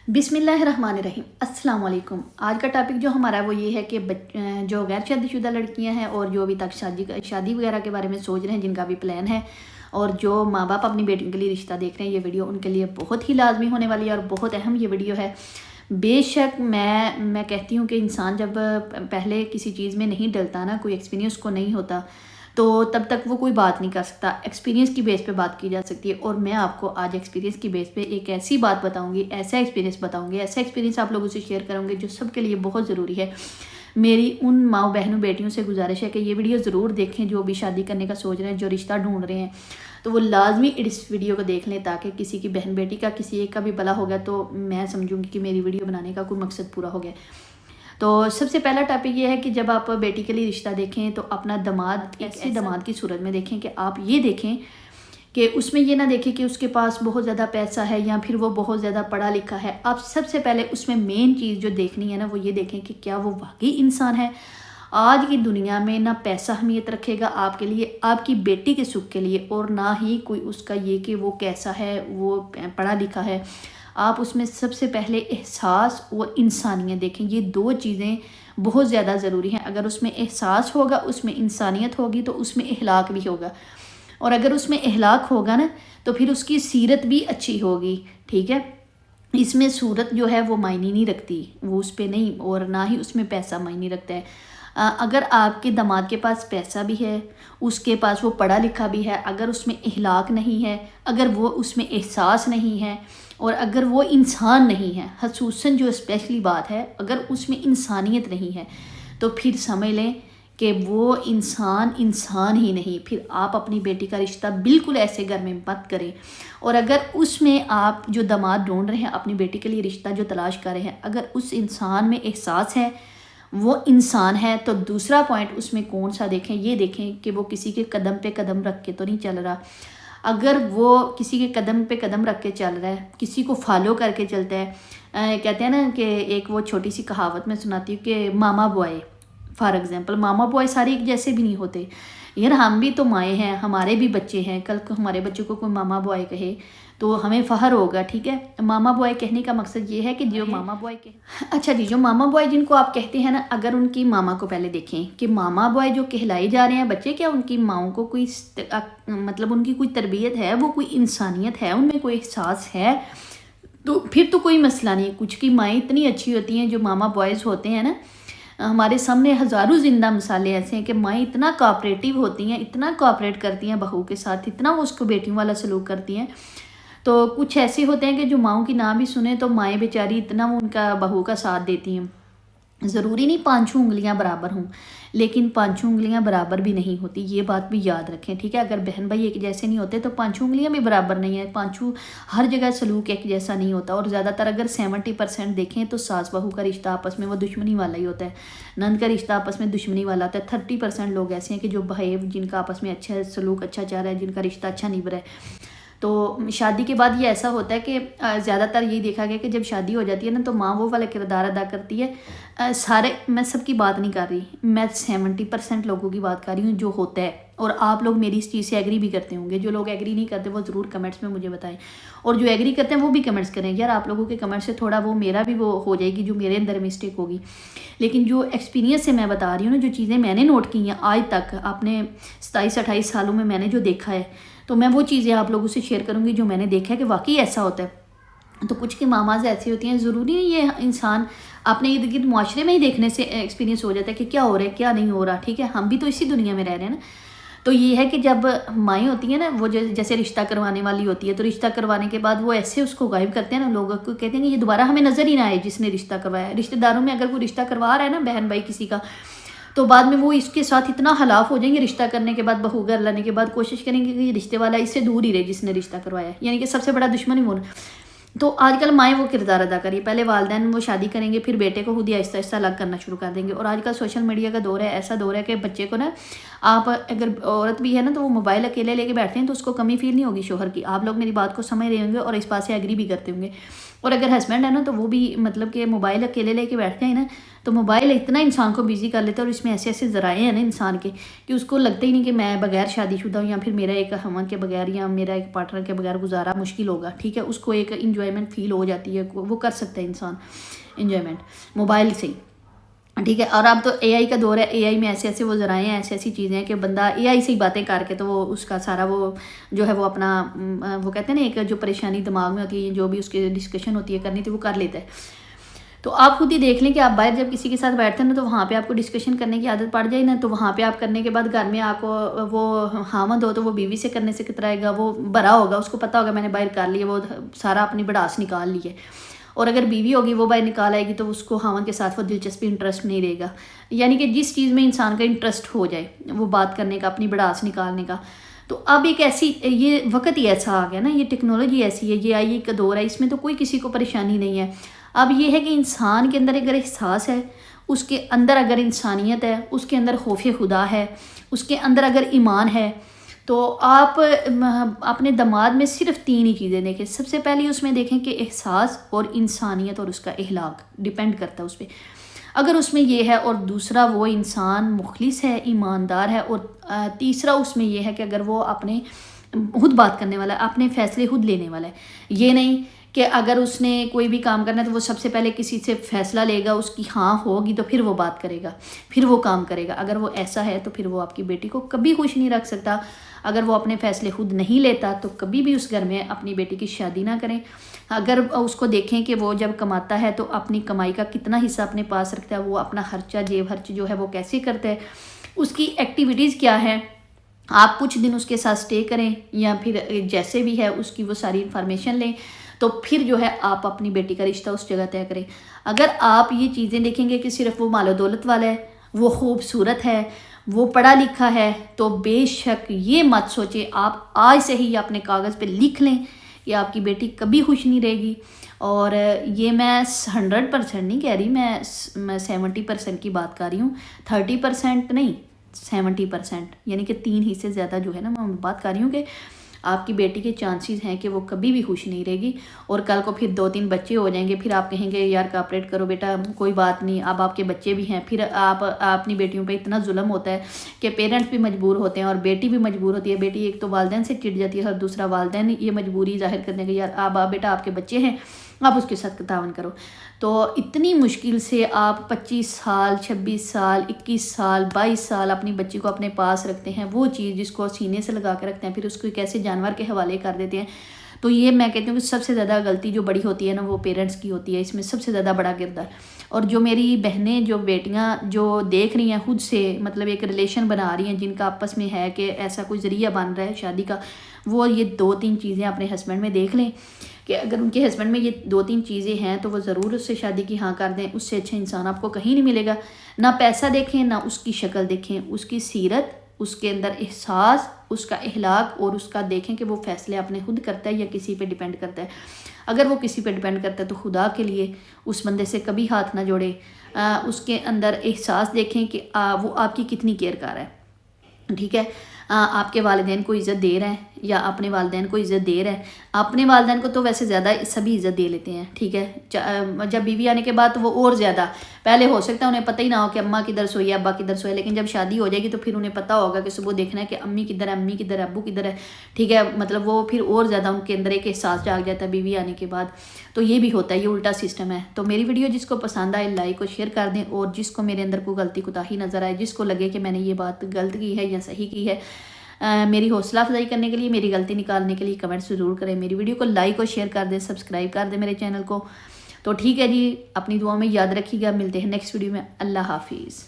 بسم اللہ الرحمن الرحیم۔ السلام علیکم۔ آج کا ٹاپک جو ہمارا وہ یہ ہے کہ جو غیر شادی شدہ لڑکیاں ہیں اور جو ابھی تک شادی وغیرہ کے بارے میں سوچ رہے ہیں، جن کا بھی پلان ہے، اور جو ماں باپ اپنی بیٹیوں کے لیے رشتہ دیکھ رہے ہیں، یہ ویڈیو ان کے لیے بہت ہی لازمی ہونے والی ہے اور بہت اہم یہ ویڈیو ہے۔ بے شک میں کہتی ہوں کہ انسان جب پہلے کسی چیز میں نہیں ڈلتا نا، کوئی ایکسپیرینس کو نہیں ہوتا، تو تب تک وہ کوئی بات نہیں کر سکتا۔ ایکسپیرینس کی بیس پہ بات کی جا سکتی ہے، اور میں آپ کو آج ایکسپیرینس کی بیس پہ ایک ایسی بات بتاؤں گی، ایسا ایکسپیرینس آپ لوگوں سے شیئر کروں گی جو سب کے لیے بہت ضروری ہے۔ میری ان ماؤں بہنوں بیٹیوں سے گزارش ہے کہ یہ ویڈیو ضرور دیکھیں، جو بھی شادی کرنے کا سوچ رہے ہیں، جو رشتہ ڈھونڈ رہے ہیں، تو وہ لازمی اس ویڈیو کو دیکھ لیں، تاکہ کسی کی بہن بیٹی کا کسی ایک کا بھی بھلا ہو گیا تو میں سمجھوں گی کہ میری ویڈیو بنانے کا کوئی مقصد پورا ہو گیا۔ تو سب سے پہلا ٹاپک یہ ہے کہ جب آپ بیٹی کے لیے رشتہ دیکھیں تو اپنا داماد ایسے داماد کی صورت میں دیکھیں کہ آپ یہ دیکھیں کہ اس میں یہ نہ دیکھیں کہ اس کے پاس بہت زیادہ پیسہ ہے یا پھر وہ بہت زیادہ پڑھا لکھا ہے۔ آپ سب سے پہلے اس میں مین چیز جو دیکھنی ہے نا، وہ یہ دیکھیں کہ کیا وہ واقعی انسان ہے۔ آج کی دنیا میں نہ پیسہ اہمیت رکھے گا آپ کے لیے، آپ کی بیٹی کے سکھ کے لیے، اور نہ ہی کوئی اس کا یہ کہ وہ کیسا ہے، وہ پڑھا لکھا ہے۔ آپ اس میں سب سے پہلے احساس اور انسانیت دیکھیں، یہ دو چیزیں بہت زیادہ ضروری ہیں۔ اگر اس میں احساس ہوگا، اس میں انسانیت ہوگی، تو اس میں اخلاق بھی ہوگا، اور اگر اس میں اخلاق ہوگا نا، تو پھر اس کی سیرت بھی اچھی ہوگی، ٹھیک ہے۔ اس میں صورت جو ہے وہ معنی نہیں رکھتی، وہ اس پہ نہیں، اور نہ ہی اس میں پیسہ معنی رکھتا ہے۔ اگر آپ کے داماد کے پاس پیسہ بھی ہے، اس کے پاس وہ پڑھا لکھا بھی ہے، اگر اس میں اخلاق نہیں ہے، اگر وہ اس میں احساس نہیں ہے، اور اگر وہ انسان نہیں ہے، خصوصاً جو اسپیشلی بات ہے، اگر اس میں انسانیت نہیں ہے، تو پھر سمجھ لیں کہ وہ انسان ہی نہیں۔ پھر آپ اپنی بیٹی کا رشتہ بالکل ایسے گھر میں مت کریں۔ اور اگر اس میں آپ جو داماد ڈھونڈ رہے ہیں، اپنی بیٹی کے لیے رشتہ جو تلاش کر رہے ہیں، اگر اس انسان میں احساس ہے، وہ انسان ہے، تو دوسرا پوائنٹ اس میں کون سا دیکھیں، یہ دیکھیں کہ وہ کسی کے قدم پہ قدم رکھ کے تو نہیں چل رہا۔ اگر وہ کسی کے قدم پہ قدم رکھ کے چل رہا ہے، کسی کو فالو کر کے چلتا ہے، کہتے ہیں نا کہ ایک وہ چھوٹی سی کہاوت میں سناتی ہوں کہ mama boy, for example mama boy سارے ایک جیسے بھی نہیں ہوتے۔ یار ہم بھی تو مائیں ہیں، ہمارے بھی بچے ہیں، کل کو ہمارے بچوں کو کوئی ماما بوائے کہے تو ہمیں فخر ہوگا، ٹھیک ہے۔ ماما بوائے کہنے کا مقصد یہ ہے کہ جو ماما بوائے اچھا جی، جو ماما بوائے جن کو آپ کہتے ہیں نا، اگر ان کی ماما کو پہلے دیکھیں کہ ماما بوائے جو کہلائے جا رہے ہیں بچے، کیا ان کی ماؤں کو کوئی مطلب ان کی کوئی تربیت ہے، وہ کوئی انسانیت ہے، ان میں کوئی احساس ہے، تو پھر تو کوئی مسئلہ نہیں۔ کچھ کی مائیں اتنی اچھی ہوتی ہیں جو ماما بوائز ہوتے ہیں نا، ہمارے سامنے ہزاروں زندہ مثالیں ایسے ہیں کہ مائیں اتنا کوآپریٹیو ہوتی ہیں، اتنا کوآپریٹ کرتی ہیں بہو کے ساتھ، اتنا وہ اس کو بیٹیوں والا سلوک کرتی ہیں۔ تو کچھ ایسے ہوتے ہیں کہ جو ماؤں کی نہ بھی سنیں تو مائیں بیچاری اتنا وہ ان کا بہو کا ساتھ دیتی ہیں۔ ضروری نہیں پانچوں انگلیاں برابر ہوں، لیکن پانچوں انگلیاں برابر بھی نہیں ہوتی، یہ بات بھی یاد رکھیں، ٹھیک ہے۔ اگر بہن بھائی ایک جیسے نہیں ہوتے تو پانچوں انگلیاں بھی برابر نہیں ہیں، پانچوں ہر جگہ سلوک ایک جیسا نہیں ہوتا۔ اور زیادہ تر اگر 70% دیکھیں تو ساس بہو کا رشتہ آپس میں وہ دشمنی والا ہی ہوتا ہے، نند کا رشتہ آپس میں دشمنی والا ہوتا ہے۔ 30% لوگ ایسے ہیں کہ جو بہیو، جن کا آپس میں اچھا سلوک اچھا چل رہا ہے، جن کا رشتہ اچھا نبھ رہا ہے۔ تو شادی کے بعد یہ ایسا ہوتا ہے کہ زیادہ تر یہ دیکھا گیا کہ جب شادی ہو جاتی ہے نا، تو ماں وہ والا کردار ادا کرتی ہے۔ سارے، میں سب کی بات نہیں کر رہی، میں 70% لوگوں کی بات کر رہی ہوں جو ہوتا ہے، اور آپ لوگ میری اس چیز سے ایگری بھی کرتے ہوں گے۔ جو لوگ ایگری نہیں کرتے وہ ضرور کمنٹس میں مجھے بتائیں، اور جو ایگری کرتے ہیں وہ بھی کمنٹس کریں۔ یار آپ لوگوں کے کمنٹ سے تھوڑا وہ میرا بھی وہ ہو جائے گی، جو میرے اندر مسٹیک ہوگی، لیکن جو ایکسپیرینس سے میں بتا رہی ہوں نا، جو چیزیں میں نے نوٹ کی ہیں آج تک اپنے 27-28 سالوں میں نے جو دیکھا ہے، تو میں وہ چیزیں آپ لوگوں سے شیئر کروں گی جو میں نے دیکھا ہے کہ واقعی ایسا ہوتا ہے۔ تو کچھ کی ماماز ایسی ہوتی ہیں، ضروری نہیں یہ انسان اپنے ارد گرد معاشرے میں ہی دیکھنے سے ایکسپیرینس ہو جاتا ہے کہ کیا ہو رہا ہے کیا نہیں ہو رہا، ٹھیک ہے۔ ہم بھی تو اسی دنیا میں رہ رہے ہیں نا۔ تو یہ ہے کہ جب مائیں ہوتی ہیں نا، وہ جیسے رشتہ کروانے والی ہوتی ہے، تو رشتہ کروانے کے بعد وہ ایسے اس کو غائب کرتے ہیں نا، لوگوں کو کہتے ہیں کہ یہ دوبارہ ہمیں نظر ہی نہ آئے جس نے رشتہ کروایا ہے۔ رشتہ داروں میں اگر کوئی رشتہ کروا رہا ہے نا، بہن بھائی کسی کا، تو بعد میں وہ اس کے ساتھ اتنا خلاف ہو جائیں گے، رشتہ کرنے کے بعد، بہو گھر لانے کے بعد کوشش کریں گے کہ یہ رشتے والا اس سے دور ہی رہے جس نے رشتہ کروایا ہے، یعنی کہ سب سے بڑا دشمن ہی وہ۔ تو آج کل مائیں وہ کردار ادا کری، پہلے والدین وہ شادی کریں گے، پھر بیٹے کو خود ہی آہستہ آہستہ الگ کرنا شروع کر دیں گے۔ اور آج کل سوشل میڈیا کا دور ہے، ایسا دور ہے کہ بچے کو نا، آپ اگر عورت بھی ہے نا تو وہ موبائل اکیلے لے کے بیٹھتے ہیں تو اس کو کمی فیل نہیں ہوگی شوہر کی۔ آپ لوگ میری بات کو سمجھ رہے ہوں گے اور اس بات سے ایگری بھی کرتے ہوں گے اور اگر ہسبینڈ ہے نا تو وہ بھی مطلب کہ موبائل اکیلے لے کے بیٹھ جائے نا تو موبائل اتنا انسان کو بیزی کر لیتا ہے، اور اس میں ایسے ایسے ذرائع ہیں نا انسان کے کہ اس کو لگتا ہی نہیں کہ میں بغیر شادی شدہ ہوں، یا پھر میرا ایک ہمن کے بغیر یا میرا ایک پارٹنر کے بغیر گزارا مشکل ہوگا، ٹھیک ہے، اس کو ایک انجوائمنٹ فیل ہو جاتی ہے، وہ کر سکتا ہے انسان انجوائمنٹ موبائل سے ہی، ٹھیک ہے۔ اور اب تو اے آئی کا دور ہے، اے آئی میں ایسے ایسے وہ ذرائع ہیں، ایسی ایسی چیزیں ہیں کہ بندہ اے آئی سے ہی باتیں کر کے تو وہ اس کا سارا وہ جو ہے وہ اپنا وہ کہتے ہیں نا ایک جو پریشانی دماغ میں ہوتی ہے، جو بھی اس کی ڈسکشن ہوتی ہے کرنی تھی وہ کر لیتا ہے۔ تو آپ خود ہی دیکھ لیں کہ آپ باہر جب کسی کے ساتھ بیٹھتے ہیں نا تو وہاں پہ آپ کو ڈسکشن کرنے کی عادت پڑ جائے نا، تو وہاں پہ آپ کرنے کے بعد گھر میں آپ کو وہ خامند ہو تو وہ بیوی سے کرنے سے کترائے گا، وہ بڑا ہوگا، اس کو پتہ ہوگا میں نے باہر کر لیا، وہ سارا اپنی بڑاس نکال لی ہے۔ اور اگر بیوی ہوگی وہ باہر نکال آئے گی تو اس کو خامند کے ساتھ وہ دلچسپی انٹرسٹ نہیں رہے گا، یعنی کہ جس چیز میں انسان کا انٹرسٹ ہو جائے وہ بات کرنے کا، اپنی بڑاس نکالنے کا۔ تو اب ایک ایسی یہ وقت ہی ایسا آ گیا نا، یہ ٹیکنالوجی ایسی ہے، یہ آئی کا دور ہے، اس میں تو کوئی کسی کو پریشانی نہیں ہے۔ اب یہ ہے کہ انسان کے اندر اگر احساس ہے، اس کے اندر اگر انسانیت ہے، اس کے اندر خوف خدا ہے، اس کے اندر اگر ایمان ہے، تو آپ اپنے دماد میں صرف 3 ہی چیزیں دیکھیں۔ سب سے پہلی اس میں دیکھیں کہ احساس اور انسانیت اور اس کا اخلاق ڈیپینڈ کرتا ہے اس پہ۔ اگر اس میں یہ ہے، اور دوسرا وہ انسان مخلص ہے، ایماندار ہے، اور تیسرا اس میں یہ ہے کہ اگر وہ اپنے خود بات کرنے والا ہے، اپنے فیصلے خود لینے والا ہے، یہ نہیں کہ اگر اس نے کوئی بھی کام کرنا ہے تو وہ سب سے پہلے کسی سے فیصلہ لے گا، اس کی ہاں ہوگی تو پھر وہ بات کرے گا، پھر وہ کام کرے گا۔ اگر وہ ایسا ہے تو پھر وہ آپ کی بیٹی کو کبھی خوش نہیں رکھ سکتا۔ اگر وہ اپنے فیصلے خود نہیں لیتا تو کبھی بھی اس گھر میں اپنی بیٹی کی شادی نہ کریں۔ اگر اس کو دیکھیں کہ وہ جب کماتا ہے تو اپنی کمائی کا کتنا حصہ اپنے پاس رکھتا ہے، وہ اپنا خرچہ جیب خرچ جو ہے وہ کیسے کرتا ہے، اس کی ایکٹیویٹیز کیا ہے، آپ کچھ دن اس کے ساتھ سٹے کریں یا پھر جیسے بھی ہے اس کی وہ ساری انفارمیشن لیں، تو پھر جو ہے آپ اپنی بیٹی کا رشتہ اس جگہ طے کریں۔ اگر آپ یہ چیزیں دیکھیں گے کہ صرف وہ مال و دولت والا ہے، وہ خوبصورت ہے، وہ پڑھا لکھا ہے، تو بے شک یہ مت سوچیں، آپ آج سے ہی اپنے کاغذ پہ لکھ لیں کہ آپ کی بیٹی کبھی خوش نہیں رہے گی۔ اور یہ میں 100% نہیں کہہ رہی، میں 70% کی بات کر رہی ہوں، 30% نہیں، 70%، یعنی کہ 3 حصے زیادہ جو ہے نا میں بات کر رہی ہوں کہ آپ کی بیٹی کے چانسز ہیں کہ وہ کبھی بھی خوش نہیں رہے گی، اور کل کو پھر 2-3 بچے ہو جائیں گے، پھر آپ کہیں گے یار کوآپریٹ کرو بیٹا، کوئی بات نہیں، اب آپ کے بچے بھی ہیں، پھر آپ اپنی بیٹیوں پہ اتنا ظلم ہوتا ہے کہ پیرنٹس بھی مجبور ہوتے ہیں اور بیٹی بھی مجبور ہوتی ہے۔ بیٹی ایک تو والدین سے چڑ جاتی ہے اور دوسرا والدین یہ مجبوری ظاہر کرنے کہ یار اب بیٹا آپ کے بچے ہیں، آپ اس کے ساتھ تعاون کرو۔ تو اتنی مشکل سے آپ 25 سال 26 سال 21 سال 22 سال اپنی بچی کو اپنے پاس رکھتے ہیں، وہ چیز جس کو سینے سے لگا کے رکھتے ہیں، پھر اس کو کیسے جانور کے حوالے کر دیتے ہیں۔ تو یہ میں کہتی ہوں کہ سب سے زیادہ غلطی جو بڑی ہوتی ہے نا وہ پیرنٹس کی ہوتی ہے، اس میں سب سے زیادہ بڑا کردار۔ اور جو میری بہنیں جو بیٹیاں جو دیکھ رہی ہیں خود سے مطلب ایک ریلیشن بنا رہی ہیں، جن کا آپس میں ہے کہ ایسا کوئی ذریعہ بن رہا ہے شادی کا، وہ یہ 2-3 چیزیں اپنے ہسبینڈ میں دیکھ لیں کہ اگر ان کے ہسبینڈ میں یہ 2-3 چیزیں ہیں تو وہ ضرور اس سے شادی کی ہاں کر دیں۔ اس سے اچھا انسان آپ کو کہیں نہیں ملے گا، نہ پیسہ دیکھیں، نہ اس کی شکل دیکھیں، اس کی سیرت، اس کے اندر احساس، اس کا اخلاق، اور اس کا دیکھیں کہ وہ فیصلے اپنے خود کرتا ہے یا کسی پہ ڈیپینڈ کرتا ہے۔ اگر وہ کسی پہ ڈیپینڈ کرتا ہے تو خدا کے لیے اس بندے سے کبھی ہاتھ نہ جوڑے۔ اس کے اندر احساس دیکھیں کہ وہ آپ کی کتنی کیئر کر رہا ہے، ٹھیک ہے، آپ کے والدین کو عزت دے رہے ہیں یا اپنے والدین کو عزت دے رہے ہیں۔ اپنے والدین کو تو ویسے زیادہ سبھی عزت دے لیتے ہیں، ٹھیک ہے، جب بیوی آنے کے بعد تو وہ اور زیادہ، پہلے ہو سکتا ہے انہیں پتہ ہی نہ ہو کہ اماں کدھر سوئی ہے، ابا کدھر سوئے، لیکن جب شادی ہو جائے گی تو پھر انہیں پتہ ہوگا کہ صبح دیکھنا ہے کہ امی کدھر ہے، امی کدھر ہے، ابو کدھر ہے، ٹھیک ہے، مطلب وہ پھر اور زیادہ ان کے اندر ایک احساس جاگ جاتا ہے بیوی آنے کے بعد۔ تو یہ بھی ہوتا ہے، یہ الٹا سسٹم ہے۔ تو میری ویڈیو جس کو پسند آئے لائک اور شیئر کر دیں، اور جس کو میرے اندر کوئی غلطی کوتاہی نظر آئے، جس کو لگے کہ میں نے یہ بات غلط کی ہے یا صحیح کی ہے، میری حوصلہ افزائی کرنے کے لیے، میری غلطی نکالنے کے لیے کمنٹ ضرور کریں، میری ویڈیو کو لائک اور شیئر کر دیں، سبسکرائب کر دیں میرے چینل کو۔ تو ٹھیک ہے جی، اپنی دعاؤں میں یاد رکھیے گا، ملتے ہیں نیکسٹ ویڈیو میں، اللہ حافظ۔